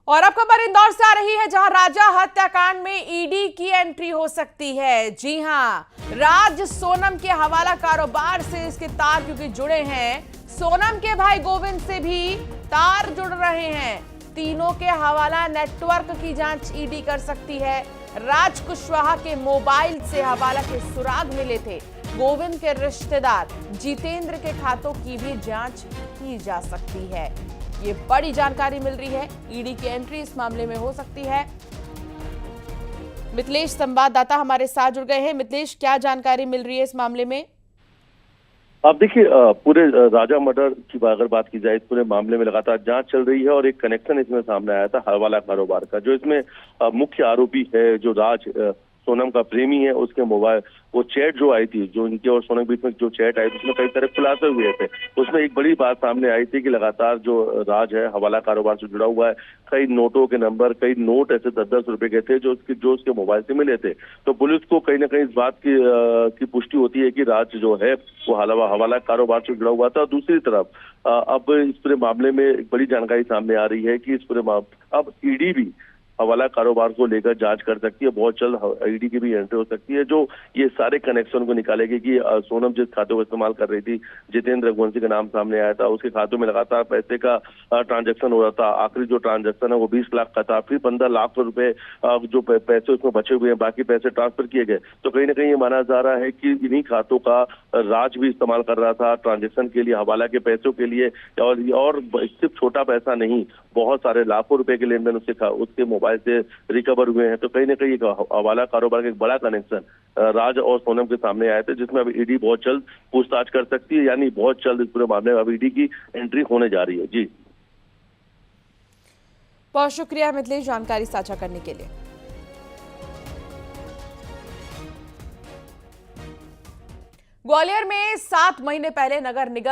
और अब खबर इंदौर से आ रही है, जहां राजा हत्याकांड में ईडी की एंट्री हो सकती है। जी हां, राज सोनम के हवाला कारोबार से इसके तार क्योंकि जुड़े हैं, सोनम के भाई गोविंद से भी तार जुड़ रहे हैं। तीनों के हवाला नेटवर्क की जांच ईडी कर सकती है। राज कुशवाहा के मोबाइल से हवाला के सुराग मिले थे। गोविंद के रिश्तेदार जितेंद्र के खातों की भी जांच की जा सकती है। ये बड़ी जानकारी मिल रही है। ईडी की एंट्री इस मामले में हो सकती है। मिथिलेश संवाददाता हमारे साथ जुड़ गए हैं। मिथिलेश, क्या जानकारी मिल रही है इस मामले में? आप देखिए, पूरे राजा मर्डर की अगर बात की जाए, इस पूरे मामले में लगातार जांच चल रही है और एक कनेक्शन इसमें सामने आया था हवाला कारोबार का। जो इसमें मुख्य आरोपी है, जो राज सोनम का प्रेमी है, उसके मोबाइल वो चैट जो आई थी, जो इनके और सोनम के बीच में जो चैट आई थी, उसमें कई सारे खुलासे हुए थे। उसमें एक बड़ी बात सामने आई थी कि लगातार जो राज है हवाला कारोबार से जुड़ा हुआ है। कई नोटों के नंबर, कई नोट ऐसे 10-10 रुपए के थे जो उसके मोबाइल से मिले थे। तो पुलिस को कहीं ना कहीं इस बात की पुष्टि होती है कि राज जो है वो हवाला कारोबार से जुड़ा हुआ था। दूसरी तरफ अब इस पूरे मामले में एक बड़ी जानकारी सामने आ रही है कि इस पूरे अब ईडी भी हवाला कारोबार को लेकर जांच कर सकती है। बहुत जल्द ईडी की भी एंट्री हो सकती है, जो ये सारे कनेक्शन को निकालेगी कि सोनम जिस खातों का इस्तेमाल कर रही थी, जितेंद्र रघुवंशी का नाम सामने आया था, उसके खातों में लगातार पैसे का ट्रांजैक्शन हो रहा था। आखिरी जो ट्रांजैक्शन है वो 20 लाख का था, फिर 15 लाख रुपए जो पैसे उसमें बचे हुए हैं, बाकी पैसे ट्रांसफर किए गए। तो कहीं ना कहीं ये माना जा रहा है कि इन्हीं खातों का राज भी इस्तेमाल कर रहा था ट्रांजेक्शन के लिए, हवाला के पैसों के लिए। और सिर्फ छोटा पैसा नहीं, बहुत सारे लाखों रुपए के लेन देन उसके मोबाइल से रिकवर हुए हैं। तो कहीं ना कहीं हवाला कारोबार का एक बड़ा कनेक्शन राज और सोनम के सामने आए थे, जिसमें अब ईडी बहुत जल्द पूछताछ कर सकती है। यानी बहुत जल्द इस पूरे मामले में अब ईडी की एंट्री होने जा रही है। जी, बहुत शुक्रिया मिथिलेश जानकारी साझा करने के लिए। ग्वालियर में 7 महीने पहले नगर निगम